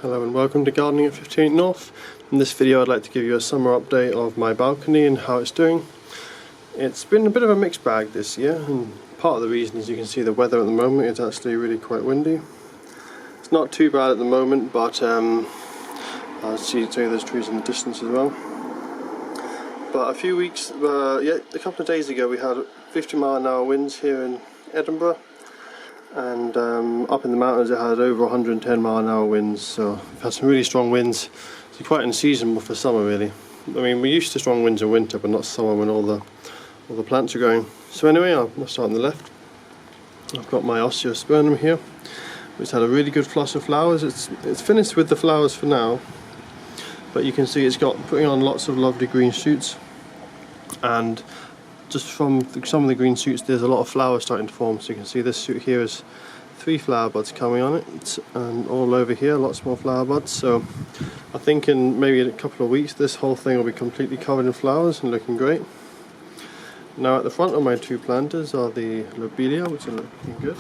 Hello and welcome to Gardening at 15 North. In this video I'd like to give you a summer update of my balcony and how it's doing. It's been a bit of a mixed bag this year, and part of the reason is you can see the weather at the moment. It's actually really quite windy. It's not too bad at the moment, but I'll show you those trees in the distance as well. But a couple of days ago we had 50-mile-an-hour winds here in Edinburgh, and up in the mountains it had over 110-mile-an-hour winds, so we've had some really strong winds. It's quite unseasonable for summer really. I mean, we're used to strong winds in winter, but not summer when all the plants are going. So anyway, I'll start on the left. I've got my osteospermum here, which had a really good flush of flowers. It's finished with the flowers for now, but you can see it's putting on lots of lovely green shoots, and just from some of the green shoots there's a lot of flowers starting to form. So you can see this shoot here is 3 flower buds coming on it, and all over here lots more flower buds. So I think in maybe a couple of weeks this whole thing will be completely covered in flowers and looking great. Now at the front of my 2 planters are the lobelia, which are looking good.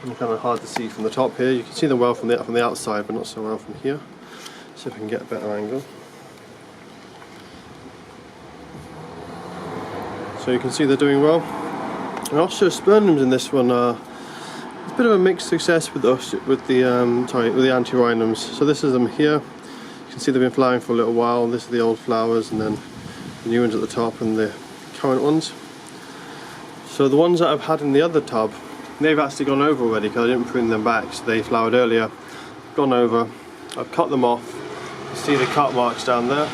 And kind of hard to see from the top here. You can see them well from the outside, but not so well from here. See if I can get a better angle. So you can see they're doing well. And osteospermums in this one are a bit of a mixed success with the antirrhinums. So this is them here. You can see they've been flowering for a little while. This is the old flowers, and then the new ones at the top and the current ones. So the ones that I've had in the other tub, they've actually gone over already because I didn't prune them back. So they flowered earlier, gone over. I've cut them off. You see the cut marks down there.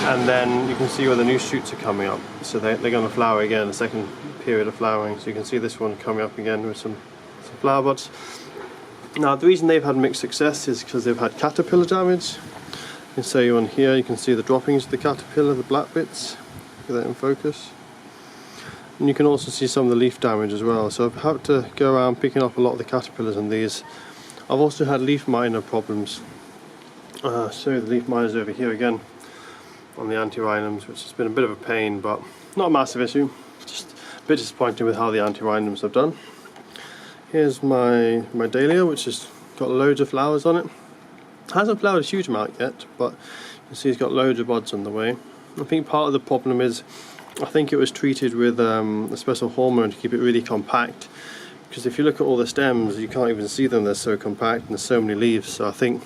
And then you can see where the new shoots are coming up. So they're going to flower again, a second period of flowering. So you can see this one coming up again with some flower buds. Now the reason they've had mixed success is because they've had caterpillar damage. You can see on here, you can see the droppings of the caterpillar, the black bits. Get that in focus. And you can also see some of the leaf damage as well. So I've had to go around picking up a lot of the caterpillars on these. I've also had leaf miner problems. So the leaf miners over here again on the antirrhinums, which has been a bit of a pain, but not a massive issue. Just a bit disappointed with how the antirrhinums have done. Here's my Dahlia, which has got loads of flowers on it. Hasn't flowered a huge amount yet, but you can see it's got loads of buds on the way. I think part of the problem is I think it was treated with a special hormone to keep it really compact, because if you look at all the stems you can't even see them, they're so compact and there's so many leaves. So I think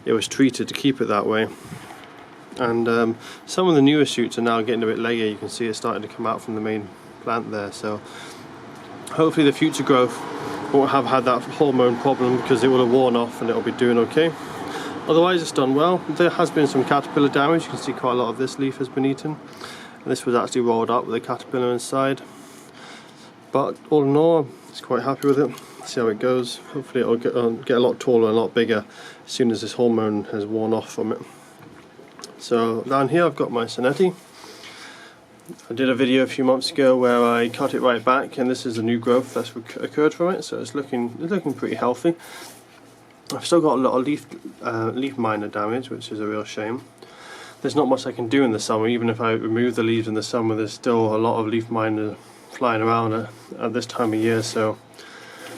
it was treated to keep it that way. And some of the newer shoots are now getting a bit leggy. You can see it's starting to come out from the main plant there, so hopefully the future growth won't have had that hormone problem, because it will have worn off and it'll be doing okay. Otherwise it's done well. There has been some caterpillar damage. You can see quite a lot of this leaf has been eaten, and this was actually rolled up with a caterpillar inside. But all in all, I'm just quite happy with it. See how it goes. Hopefully it'll get a lot taller and a lot bigger as soon as this hormone has worn off from it. So down here I've got my Senetti. I did a video a few months ago where I cut it right back, and this is the new growth that's occurred from it. So it's looking pretty healthy. I've still got a lot of leaf miner damage, which is a real shame. There's not much I can do in the summer. Even if I remove the leaves in the summer, there's still a lot of leaf miner flying around at this time of year. So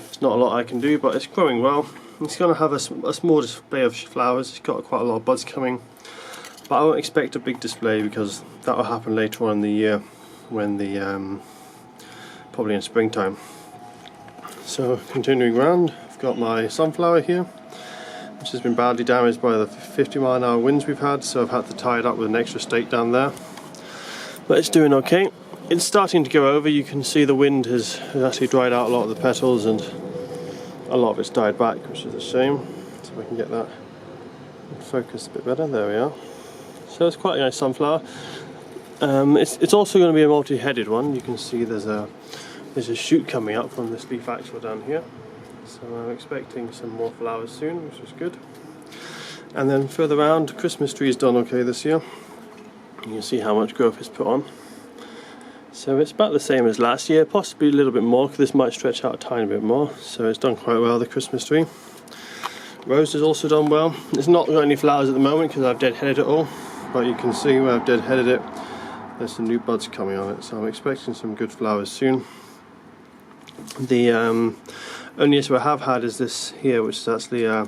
it's not a lot I can do, but it's growing well. It's going to have a small display of flowers. It's got quite a lot of buds coming. But I won't expect a big display, because that will happen later on in the year, when probably in springtime. So continuing round, I've got my sunflower here, which has been badly damaged by the 50-mile-an-hour winds we've had. So I've had to tie it up with an extra stake down there. But it's doing okay. It's starting to go over. You can see the wind has actually dried out a lot of the petals, and a lot of it's died back, which is a shame. So if I can get that in focus a bit better. There we are. So it's quite a nice sunflower. It's also going to be a multi-headed one. You can see there's a shoot coming up from this leaf axil down here. So I'm expecting some more flowers soon, which is good. And then further round, Christmas tree is done okay this year. You can see how much growth it's put on. So it's about the same as last year, possibly a little bit more, because this might stretch out a tiny bit more. So it's done quite well, the Christmas tree. Rose has also done well. It's not got any flowers at the moment because I've deadheaded it all. But you can see where I've deadheaded it, there's some new buds coming on it, so I'm expecting some good flowers soon. The only issue I have had is this here, which is actually a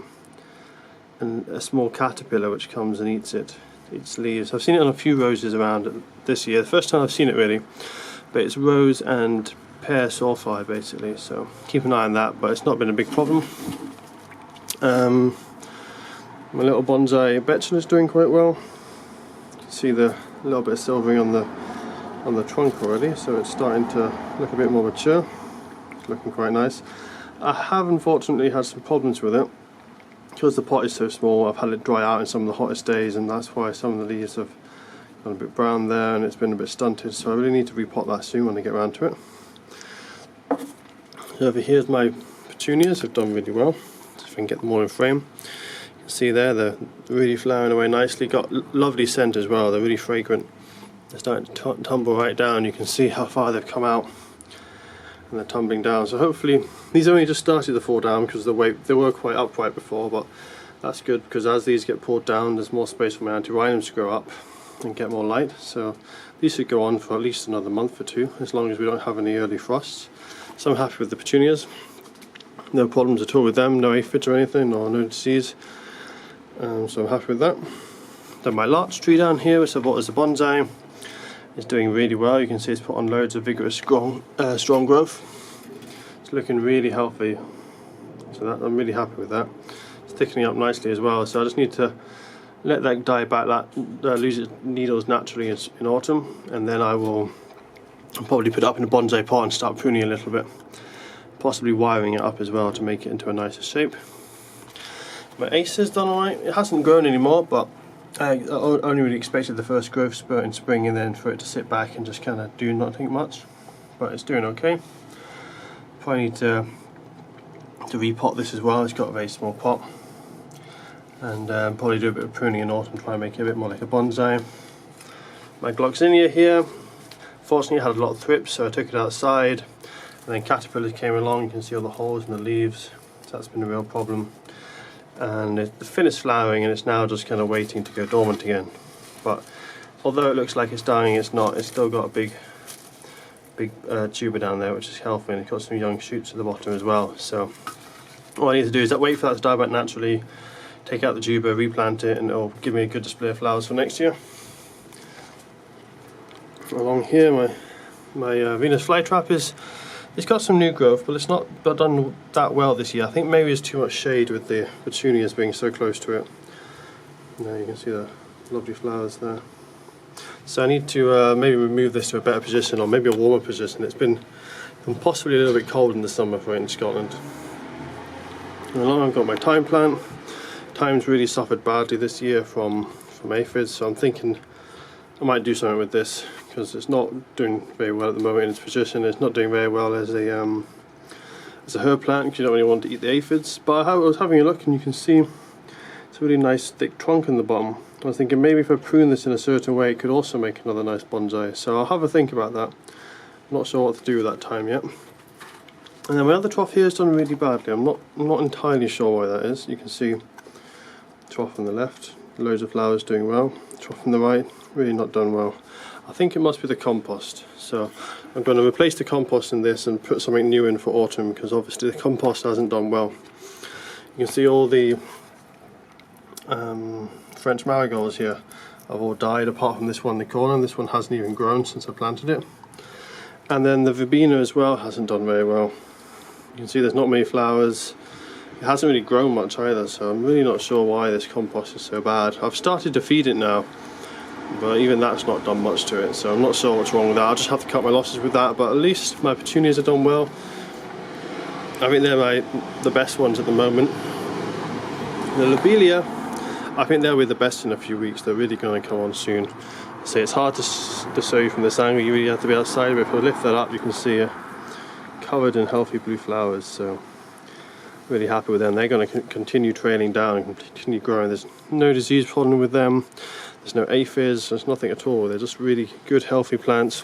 small caterpillar which comes and eats leaves. I've seen it on a few roses around this year, the first time I've seen it really, but it's rose and pear sawfly basically, so keep an eye on that, but it's not been a big problem. My little bonsai Petunias is doing quite well. You can see the little bit of silvering on the trunk already, so it's starting to look a bit more mature. It's looking quite nice. I have unfortunately had some problems with it because the pot is so small. I've had it dry out in some of the hottest days, and that's why some of the leaves have gone a bit brown there and it's been a bit stunted, so I really need to repot that soon when I get around to it. So over here's my petunias, have done really well. Just if I can get them all in frame. You can see there they're really flowering away nicely, got lovely scent as well, they're really fragrant. They're starting to tumble right down, you can see how far they've come out and they're tumbling down. So hopefully, these only just started to fall down because of the weight. They were quite upright before, but that's good because as these get pulled down there's more space for my antirrhinums to grow up and get more light. So these should go on for at least another month or two, as long as we don't have any early frosts. So I'm happy with the petunias. No problems at all with them, no aphids or anything, or no disease. So I'm happy with that. Then my larch tree down here, which I bought as a bonsai, is doing really well. You can see it's put on loads of vigorous, strong growth. It's looking really healthy. So I'm really happy with that. It's thickening up nicely as well. So I just need to let that die back, lose its needles naturally in autumn, and then I'll probably put it up in a bonsai pot and start pruning a little bit. Possibly wiring it up as well to make it into a nicer shape. My ace has done alright. It hasn't grown anymore, but I only really expected the first growth spurt in spring and then for it to sit back and just kind of do nothing much. But it's doing okay. Probably need to repot this as well. It's got a very small pot. And probably do a bit of pruning in autumn, try and make it a bit more like a bonsai. My gloxinia here, fortunately I had a lot of thrips, so I took it outside. And then caterpillars came along, you can see all the holes in the leaves, so that's been a real problem. And the finished flowering and it's now just kind of waiting to go dormant again. But although it looks like it's dying, it's not. It's still got a big tuber down there, which is healthy, and it's got some young shoots at the bottom as well. So all I need to do is wait for that to die back naturally, take out the tuber, replant it, and it'll give me a good display of flowers for next year. Along here, my Venus flytrap it's got some new growth, but it's not done that well this year. I think maybe it's too much shade with the petunias being so close to it. Now you can see the lovely flowers there. So I need to maybe move this to a better position, or maybe a warmer position. It's been possibly a little bit cold in the summer for it in Scotland. And along I've got my thyme plant. Thyme's really suffered badly this year from aphids, so I'm thinking I might do something with this, because it's not doing very well at the moment in its position. It's not doing very well as a herb plant, because you don't really want to eat the aphids. But I was having a look and you can see it's a really nice thick trunk in the bottom. I was thinking maybe if I prune this in a certain way it could also make another nice bonsai. So I'll have a think about that. I'm not sure what to do with that thyme yet. And then my other trough here has done really badly. I'm not entirely sure why that is. You can see trough on the left, loads of flowers doing well. Trough on the right, really not done well. I think it must be the compost, so I'm going to replace the compost in this and put something new in for autumn, because obviously the compost hasn't done well. You can see all the French marigolds here have all died apart from this one in the corner, and this one hasn't even grown since I planted it. And then the verbena as well hasn't done very well. You can see there's not many flowers. It hasn't really grown much either, so I'm really not sure why this compost is so bad. I've started to feed it now, but even that's not done much to it, so I'm not sure what's wrong with that. I'll just have to cut my losses with that, but at least my petunias have done well. I think they're the best ones at the moment. The lobelia, I think they'll be the best in a few weeks. They're really going to come on soon. So it's hard to show you from this angle, you really have to be outside, but if I lift that up you can see covered in healthy blue flowers, so really happy with them. They're going to continue trailing down and continue growing. There's no disease problem with them. There's no aphids, there's nothing at all. They're just really good, healthy plants,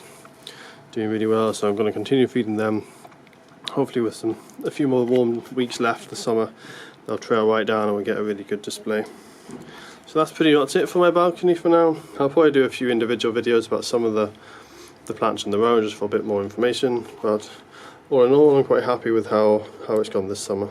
doing really well. So I'm going to continue feeding them. Hopefully with a few more warm weeks left this summer, they'll trail right down and we'll get a really good display. So that's pretty much it for my balcony for now. I'll probably do a few individual videos about some of the plants in the row just for a bit more information, but all in all, I'm quite happy with how it's gone this summer.